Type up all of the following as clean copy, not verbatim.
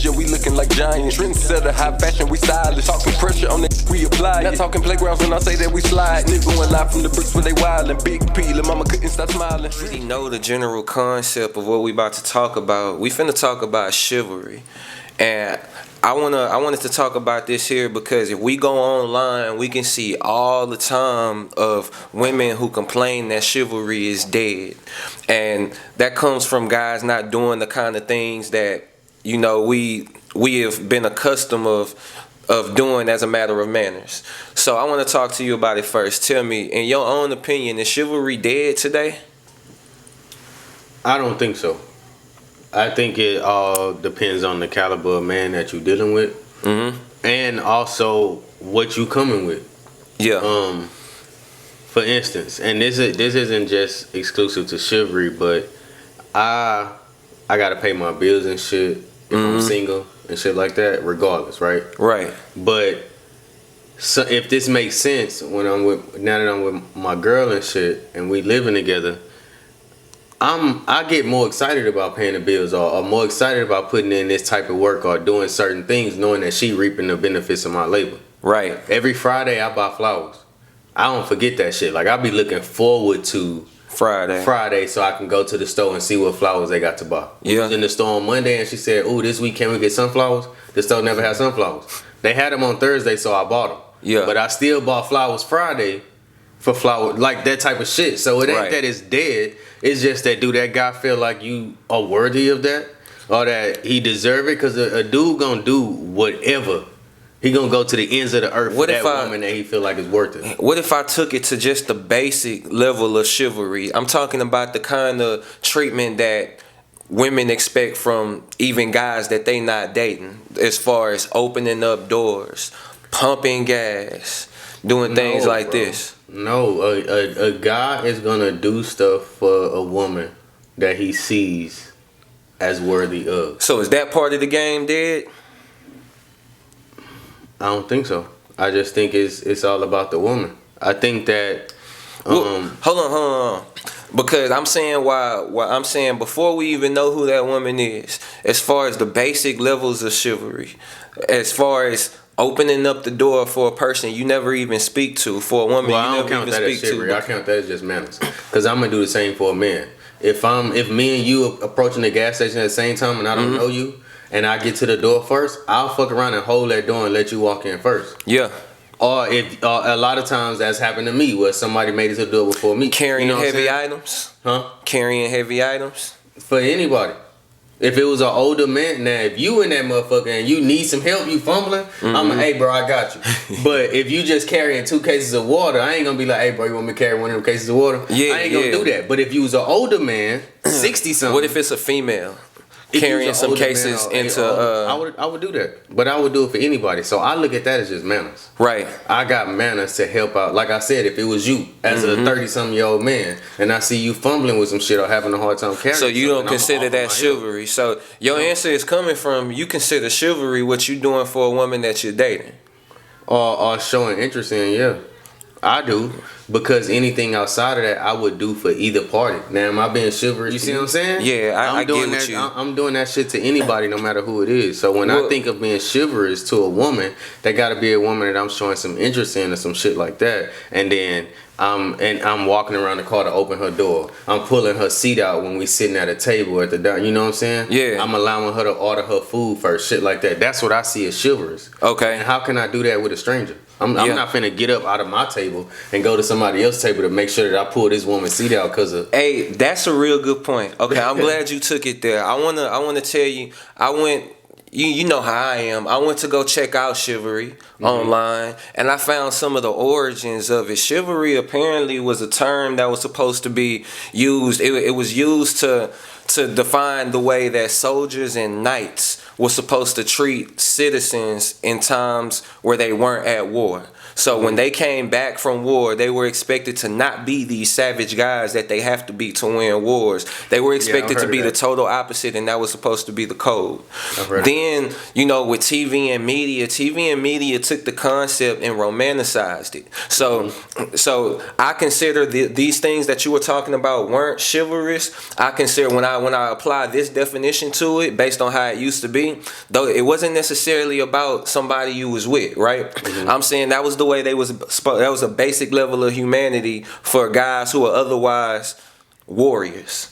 yeah, we looking like giants. Trendsetter, high fashion, we stylish. Talking pressure on that, we apply it. Not talking playgrounds when I say that we slide. Nigga going live from the bricks where they wildin'. Big P, the mama couldn't stop smiling. You know the general concept of what we about to talk about. We finna talk about chivalry. And I wanted to talk about this here because if we go online, we can see all the time of women who complain that chivalry is dead. And that comes from guys not doing the kind of things that, you know, we have been accustomed of doing as a matter of manners. So I want to talk to you about it first. Tell me, in your own opinion, is chivalry dead today? I don't think so. I think it all depends on the caliber of man that you're dealing with, and also what you coming with. Yeah. For instance, and this isn't just exclusive to chivalry, but I gotta pay my bills and shit if I'm single and shit like that, regardless, right? Right. But so if this makes sense now that I'm with my girl and shit, and we living together. I get more excited about paying the bills or more excited about putting in this type of work or doing certain things knowing that she reaping the benefits of my labor. Right. Every Friday I buy flowers. I don't forget that shit. Like I be looking forward to Friday so I can go to the store and see what flowers they got to buy. We was in the store on Monday and she said, "Ooh, this week can we get sunflowers?" The store never had sunflowers. They had them on Thursday, so I bought them. Yeah. But I still bought flowers Friday for flower, like that type of shit. So it ain't that it's dead. It's just that, do that guy feel like you are worthy of that? Or that he deserve it? Because a dude gonna do whatever. He gonna go to the ends of the earth for that woman that he feel like is worth it. What if I took it to just the basic level of chivalry? I'm talking about the kind of treatment that women expect from even guys that they not dating. As far as opening up doors, pumping gas, doing things like this. No, a guy is gonna do stuff for a woman that he sees as worthy of. So is that part of the game dead? I don't think so. I just think it's all about the woman. I think that. Hold on. Because I'm saying before we even know who that woman is, as far as the basic levels of chivalry, as far as opening up the door for a person you never even speak to, for a woman you never even speak to. I count that as just manners. Because I'm going to do the same for a man. If me and you approaching the gas station at the same time and I don't know you, and I get to the door first, I'll fuck around and hold that door and let you walk in first. Yeah. Or a lot of times that's happened to me where somebody made it to the door before me. Carrying heavy items? Huh? Carrying heavy items? For anybody. If it was an older man, now if you in that motherfucker and you need some help, you fumbling, I'm like, hey bro, I got you. But if you just carrying 2 cases of water, I ain't gonna be like, hey bro, you want me to carry one of them cases of water? Yeah, I ain't gonna do that. But if you was an older man, 60 something. What if it's a female? Carrying some cases into I would do that, but I would do it for anybody. So I look at that as just manners. Right. I got manners to help out. Like I said, if it was you as a 30-something-year-old man, and I see you fumbling with some shit or having a hard time carrying, so you don't consider that chivalry. So your answer is coming from you consider chivalry what you doing for a woman that you're dating, or showing interest in. Yeah, I do. Because anything outside of that, I would do for either party. Now, am I being chivalrous? You see what I'm saying? Yeah, I get what you. I'm doing that shit to anybody, no matter who it is. So when I think of being chivalrous to a woman, that got to be a woman that I'm showing some interest in or some shit like that. And then I'm walking around the car to open her door. I'm pulling her seat out when we sitting at a table at the diner. You know what I'm saying? Yeah. I'm allowing her to order her food first, shit like that. That's what I see as chivalrous. Okay. And how can I do that with a stranger? I'm not finna get up out of my table and go to somebody else's table to make sure that I pull this woman's seat out because of. Hey, that's a real good point. Okay, I'm glad you took it there. I wanna tell you, I went. You know how I am. I went to go check out Chivalry online, and I found some of the origins of it. Chivalry apparently was a term that was supposed to be used. It was used to define the way that soldiers and knights were supposed to treat citizens in times where they weren't at war. So when they came back from war, they were expected to not be these savage guys that they have to be to win wars. They were expected to be the total opposite, and that was supposed to be the code. Then, with TV and media took the concept and romanticized it. So I consider these things that you were talking about weren't chivalrous. I consider when I apply this definition to it based on how it used to be, be, though it wasn't necessarily about somebody you was with, right? I'm saying that was the way that was a basic level of humanity for guys who are otherwise warriors.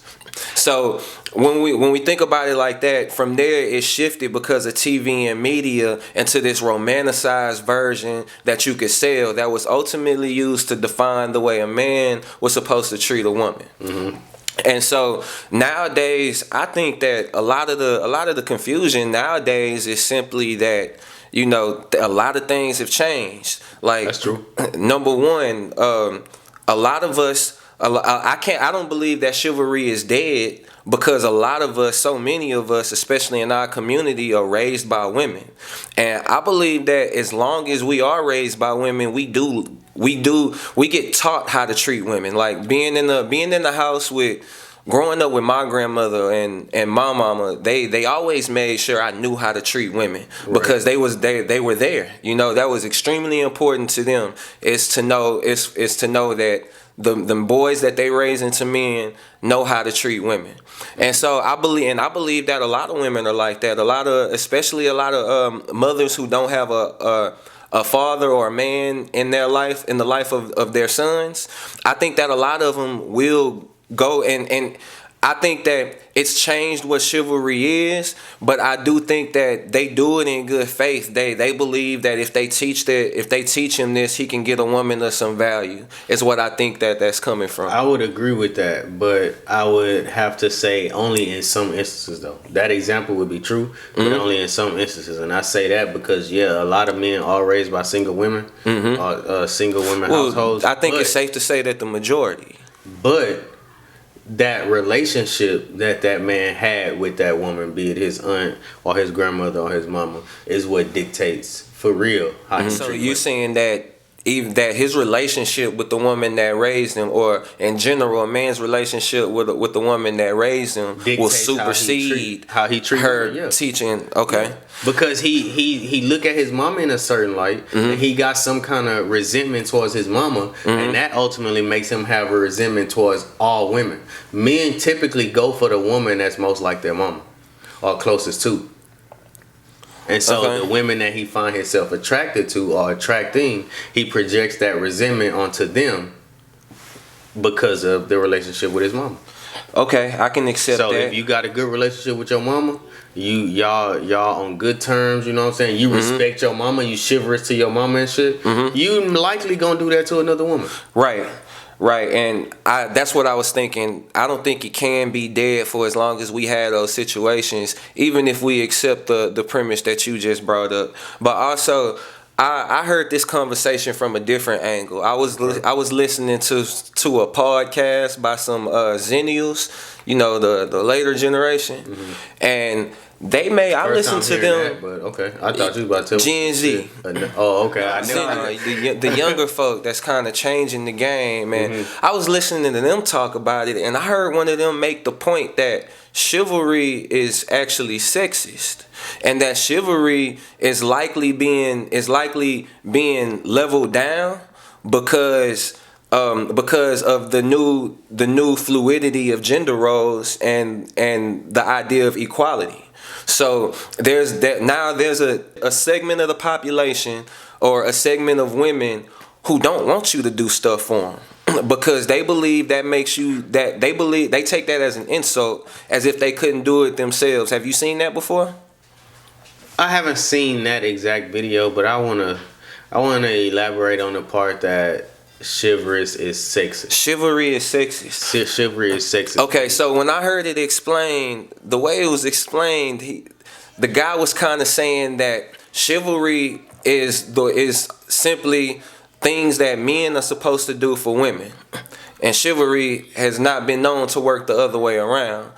So when we think about it like that, from there it shifted because of TV and media into this romanticized version that you could sell that was ultimately used to define the way a man was supposed to treat a woman. And so nowadays, I think that a lot of the confusion nowadays is simply that, you know, a lot of things have changed. Like, that's true. Number one, a lot of us. I don't believe that chivalry is dead because a lot of us, so many of us, especially in our community, are raised by women. And I believe that as long as we are raised by women, we get taught how to treat women. Like being in the house growing up with my grandmother and my mama, they always made sure I knew how to treat women because they were there. You know, that was extremely important to them. Is to know that the boys that they raise into men know how to treat women. And so I believe that a lot of women are like that. Especially a lot of mothers who don't have a father or a man in their life, in the life of their sons. I think that a lot of them will go and I think that it's changed what chivalry is, but I do think that they do it in good faith. They believe that if they teach him this, he can get a woman of some value. Is what I think that's coming from. I would agree with that, but I would have to say only in some instances though. That example would be true, but only in some instances. And I say that because a lot of men are raised by single women, or single women households. I think it's safe to say that the majority. But that relationship that man had with that woman, be it his aunt or his grandmother or his mama, is what dictates for real how he So treat you women. saying that even that his relationship with the woman that raised him, or in general a man's relationship with the woman that raised him, Dictates will supersede how he treat her her, teaching. Okay. Because he look at his mama in a certain light, and he got some kind of resentment towards his mama, and that ultimately makes him have a resentment towards all women. Men typically go for the woman that's most like their mama or closest to. And so the women that he find himself attracted to or attracting, he projects that resentment onto them because of the relationship with his mama. Okay, I can accept that. So if you got a good relationship with your mama, y'all on good terms, you know what I'm saying? You respect your mama, you chivalrous to your mama and shit. You likely gonna do that to another woman. Right, and that's what I was thinking. I don't think it can be dead for as long as we had those situations, even if we accept the premise that you just brought up. But also, I heard this conversation from a different angle. I was listening to a podcast by some Zennials, you know, the later generation, and I listened to them. That, but okay, I thought you was about to tell Gen Z. Oh, okay. I know. The younger folk that's kind of changing the game, man. I was listening to them talk about it, and I heard one of them make the point that chivalry is actually sexist, and that chivalry is likely being leveled down because of the new fluidity of gender roles and the idea of equality. So there's a segment of the population or a segment of women who don't want you to do stuff for them because they believe they take that as an insult, as if they couldn't do it themselves. Have you seen that before? I haven't seen that exact video, but I wanna elaborate on the part that chivalrous is sexist. Chivalry is sexist. Chivalry is sexist. Okay, so when I heard it explained, the way it was explained, the guy was kind of saying that chivalry is simply things that men are supposed to do for women, and chivalry has not been known to work the other way around.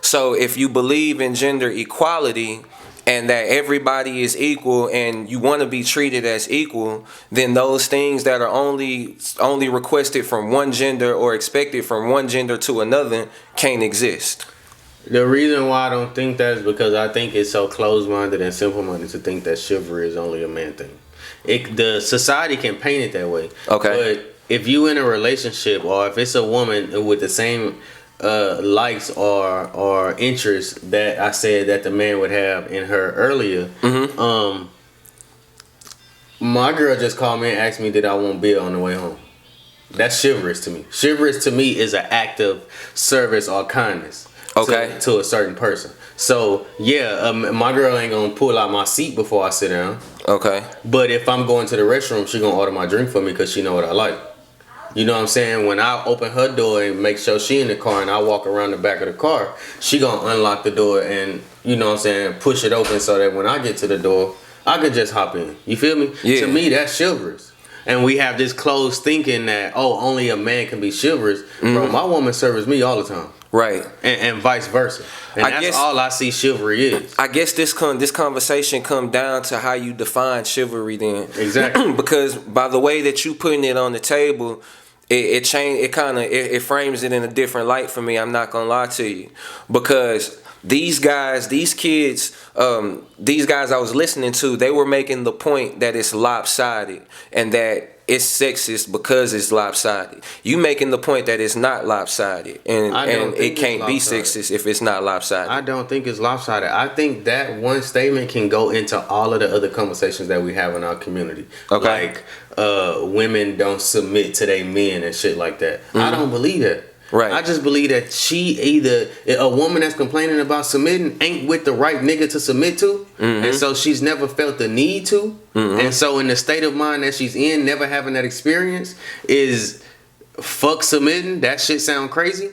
So if you believe in gender equality and that everybody is equal and you want to be treated as equal, then those things that are only requested from one gender or expected from one gender to another can't exist. The reason why I don't think that is because I think it's so closed-minded and simple-minded to think that chivalry is only a man thing. The society can paint it that way. Okay. But if you in a relationship or if it's a woman with the same likes or interests that I said that the man would have in her earlier. My girl just called me and asked me did I want beer on the way home. That's chivalrous to me. Chivalrous to me is an act of service or kindness to a certain person. So yeah, my girl ain't gonna pull out my seat before I sit down. Okay. But if I'm going to the restroom, she gonna order my drink for me because she know what I like. You know what I'm saying? When I open her door and make sure she in the car and I walk around the back of the car, she gonna unlock the door and, you know what I'm saying, push it open so that when I get to the door, I could just hop in. You feel me? Yeah. To me, that's chivalrous. And we have this closed thinking that, only a man can be chivalrous. Bro, my woman serves me all the time. Right. And vice versa. And that's all I see chivalry is. I guess this conversation come down to how you define chivalry then. Exactly. Because by the way that you putting it on the table, it frames it in a different light for me. I'm not gonna lie to you. Because these guys I was listening to, they were making the point that it's lopsided and that it's sexist because it's lopsided. You making the point that it's not lopsided and it can't be sexist if it's not lopsided. I don't think it's lopsided. I think that one statement can go into all of the other conversations that we have in our community. Okay. Like women don't submit to their men and shit like that. I don't believe that. Right. I just believe that a woman that's complaining about submitting ain't with the right nigga to submit to. And so she's never felt the need to. And so in the state of mind that she's in, never having that experience, is fuck submitting. That shit sound crazy.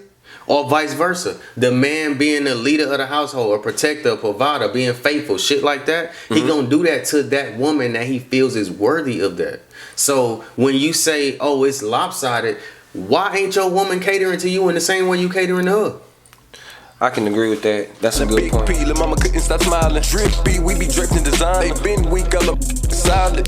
Or vice versa. The man being the leader of the household, a protector, a provider, being faithful, shit like that. He gonna do that to that woman that he feels is worthy of that. So when you say, it's lopsided, why ain't your woman catering to you in the same way you catering to her? I can agree with that. That's a good point. Big P, mama couldn't stop smiling. Drippy, we be draped in design. They been weak, all up solid.